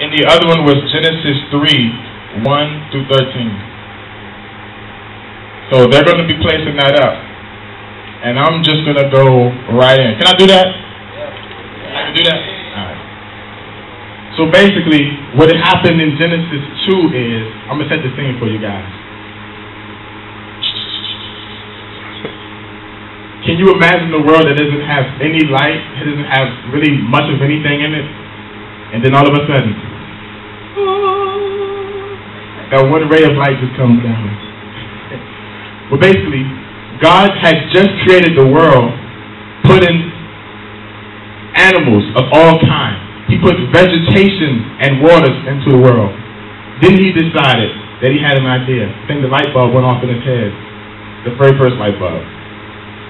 And the other one was Genesis 3:1-13. So they're going to be placing that up. And I'm just going to go right in. Can I do that? I can do that? All right. So basically, what happened in Genesis 2 is, I'm going to set the scene for you guys. Can you imagine a world that doesn't have any light, it doesn't have really much of anything in it, and then all of a sudden, that one ray of light just comes down. Well, basically, God has just created the world, putting animals of all kinds. He put vegetation and waters into the world. Then he decided that he had an idea. I think the light bulb went off in his head, the very first light bulb.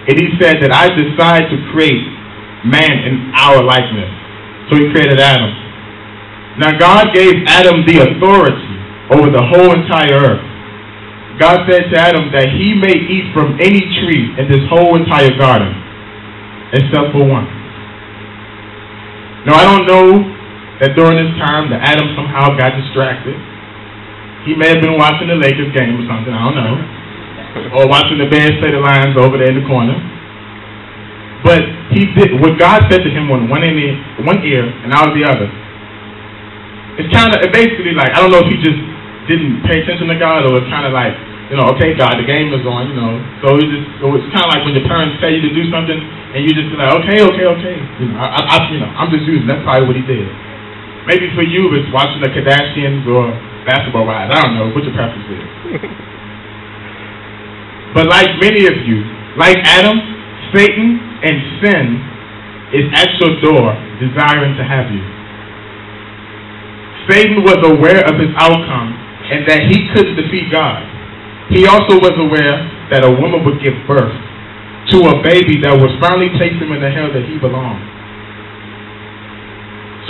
And he said that I decide to create man in our likeness. So he created Adam. Now God gave Adam the authority over the whole entire earth. God said to Adam that he may eat from any tree in this whole entire garden, except for one. Now I don't know that during this time that Adam somehow got distracted. He may have been watching the Lakers game or something, I don't know. Or watching the Bears play the Lions over there in the corner. But he did what God said to him on one ear and out of the other. It's basically like, I don't know if he just didn't pay attention to God, or it's kind of like, okay, God, the game is on, So it's kind of like when your parents tell you to do something and you just be like, okay. I'm just using. That's probably what he did. Maybe for you it's watching the Kardashians or basketball rise. I don't know what your preference is. But like many of you, like Adam, Satan and sin is at your door desiring to have you. Satan was aware of his outcome and that he couldn't defeat God. He also was aware that a woman would give birth to a baby that would finally place him in the hell that he belonged.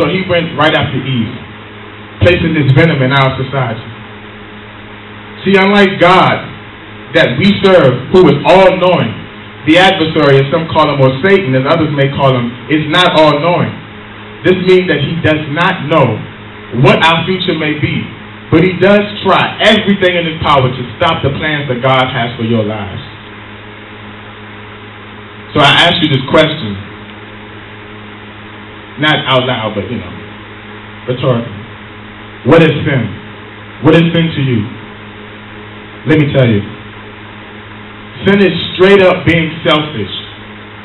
So he went right after Eve, placing this venom in our society. See, unlike God that we serve, who is all-knowing, the adversary, as some call him, or Satan, as others may call him, is not all-knowing. This means that he does not know what our future may be, but he does try everything in his power to stop the plans that God has for your lives. So I ask you this question, not out loud, but rhetorically. What is sin? What is sin to you? Let me tell you. Sin is straight up being selfish.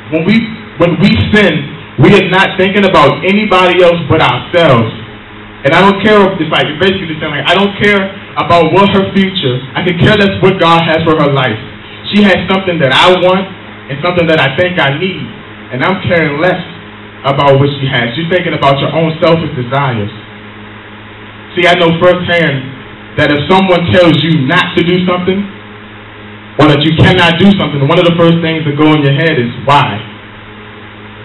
When we sin, we are not thinking about anybody else but ourselves. And I don't care if it's like, basically saying like, I don't care about what her future, I can care less what God has for her life. She has something that I want and something that I think I need, and I'm caring less about what she has. You're thinking about your own selfish desires. See, I know firsthand that if someone tells you not to do something, or that you cannot do something, one of the first things that go in your head is, why?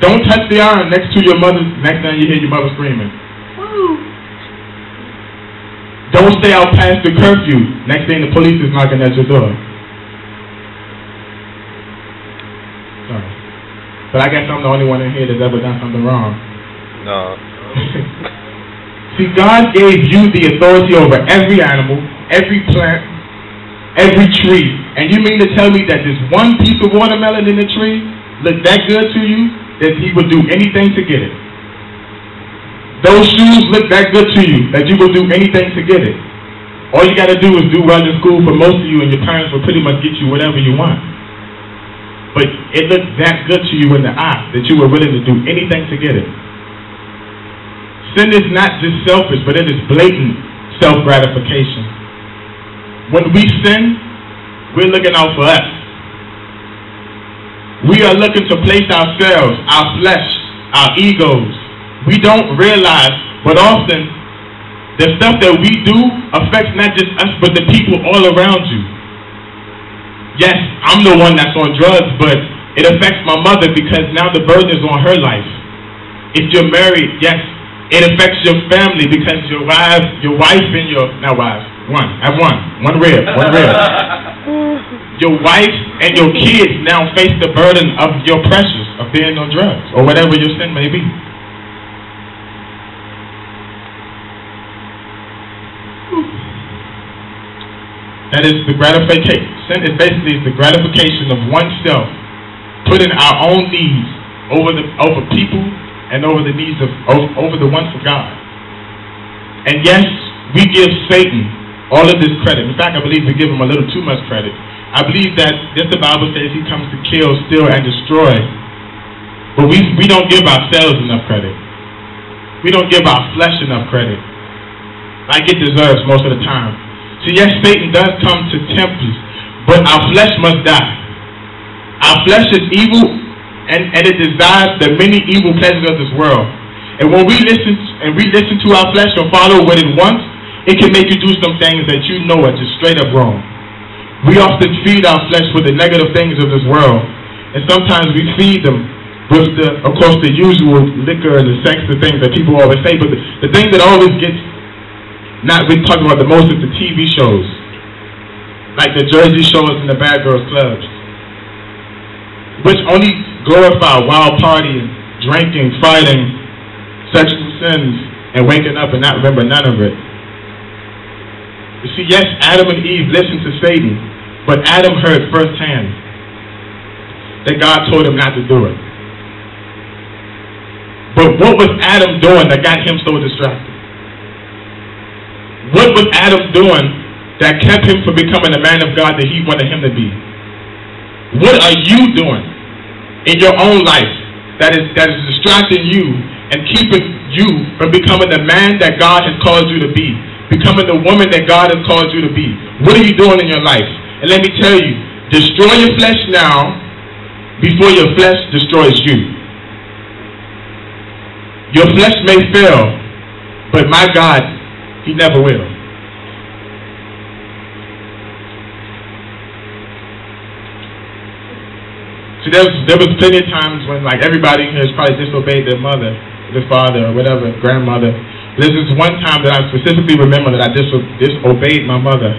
Don't touch the iron next to your mother's, next time you hear your mother screaming. Woo. Don't stay out past the curfew, next thing the police is knocking at your door. Sorry. But I guess I'm the only one in here that's ever done something wrong. No. See, God gave you the authority over every animal, every plant, every tree. And you mean to tell me that this one piece of watermelon in the tree looked that good to you that he would do anything to get it? Those shoes look that good to you that you would do anything to get it? All you got to do is do well in school for most of you, and your parents will pretty much get you whatever you want. But it looked that good to you in the eye that you were willing to do anything to get it. Sin is not just selfish, but it is blatant self-gratification. When we sin, we're looking out for us. We are looking to place ourselves, our flesh, our egos. We don't realize, but often, the stuff that we do affects not just us, but the people all around you. Yes, I'm the one that's on drugs, but it affects my mother because now the burden is on her life. If you're married, yes, it affects your family because your wife and your, not wives, one rib. Your wife and your kids now face the burden of your pressures of being on drugs or whatever your sin may be. that is the gratification. Sin is basically the gratification of oneself, putting our own needs over people and over the needs of over the ones of God. And yes, we give Satan all of this credit. In fact, I believe we give him a little too much credit. I believe that the Bible says he comes to kill, steal, and destroy. But we don't give ourselves enough credit. We don't give our flesh enough credit like it deserves most of the time. So yes, Satan does come to tempt us, but our flesh must die. Our flesh is evil, and it desires the many evil pleasures of this world. And when we listen to our flesh or follow what it wants, it can make you do some things that you know are just straight up wrong. We often feed our flesh with the negative things of this world, and sometimes we feed them with of course, the usual liquor and the sex, the things that people always say. But the thing that always gets not been talked about the most is the TV shows, like the Jersey shows and the Bad Girls Clubs, which only glorify wild partying, drinking, fighting, sexual sins, and waking up and not remember none of it. You see, yes, Adam and Eve listened to Satan, but Adam heard firsthand that God told him not to do it. But what was Adam doing that got him so distracted? What was Adam doing that kept him from becoming the man of God that he wanted him to be? What are you doing in your own life that is distracting you and keeping you from becoming the man that God has called you to be, becoming the woman that God has called you to be? What are you doing in your life? And let me tell you, destroy your flesh now before your flesh destroys you. Your flesh may fail, but my God, He never will. See, there was plenty of times when, like, everybody has probably disobeyed their mother, their father, or whatever, grandmother. There's this one time that I specifically remember that I disobeyed my mother.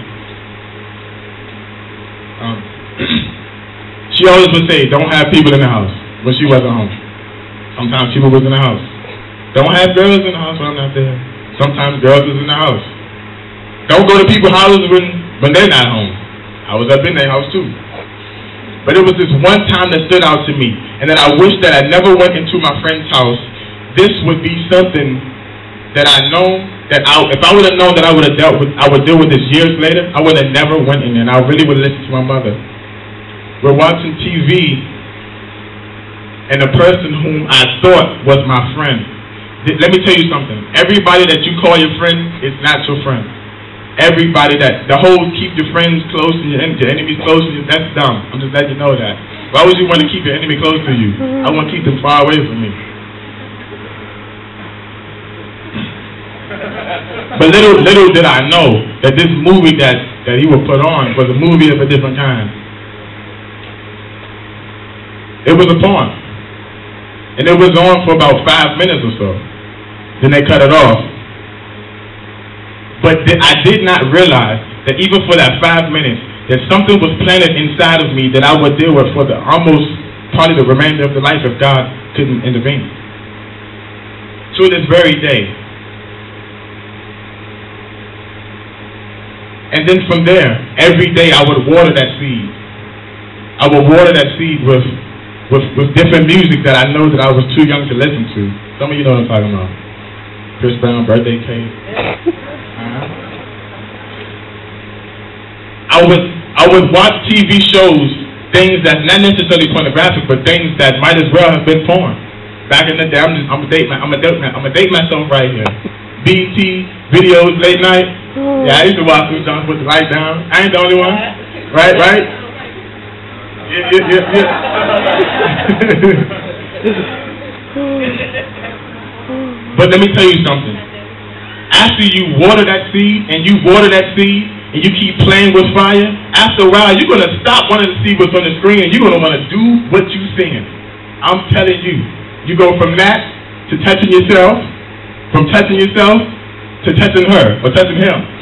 She always would say, don't have people in the house when she wasn't home. Sometimes people was in the house. Don't have girls in the house when I'm not there. Sometimes girls is in the house. Don't go to people's houses when they're not home. I was up in their house too. But it was this one time that stood out to me, and that I wish that I never went into my friend's house. This would be something that I know that if I would have known that I would deal with this years later, I would have never went in there, and I really would have listened to my mother. We're watching TV, and the person whom I thought was my friend. Let me tell you something. Everybody that you call your friend is not your friend. Everybody the whole keep your friends close and your enemies close to you, that's dumb. I'm just letting you know that. Why would you want to keep your enemy close to you? I want to keep them far away from me. But little did I know that this movie that he would put on was a movie of a different kind. It was a porn. And it was on for about 5 minutes or so. Then they cut it off. But I did not realize that even for that 5 minutes, that something was planted inside of me that I would deal with for probably the remainder of the life if God couldn't intervene. To this very day. And then from there, every day I would water that seed. I would water that seed with different music that I know that I was too young to listen to. Some of you know what I'm talking about. Chris Brown, Birthday Cake. I would watch TV shows, things that's not necessarily pornographic, but things that might as well have been porn. Back in the day, I'm gonna date myself right here. BET videos late night. Yeah, I used to watch them John put the light down. I ain't the only one. Right? Yeah. But let me tell you something. After you water that seed, and you keep playing with fire, after a while, you're going to stop wanting to see what's on the screen, and you're going to want to do what you're seeing. I'm telling you. You go from that to touching yourself, from touching yourself to touching her, or touching him.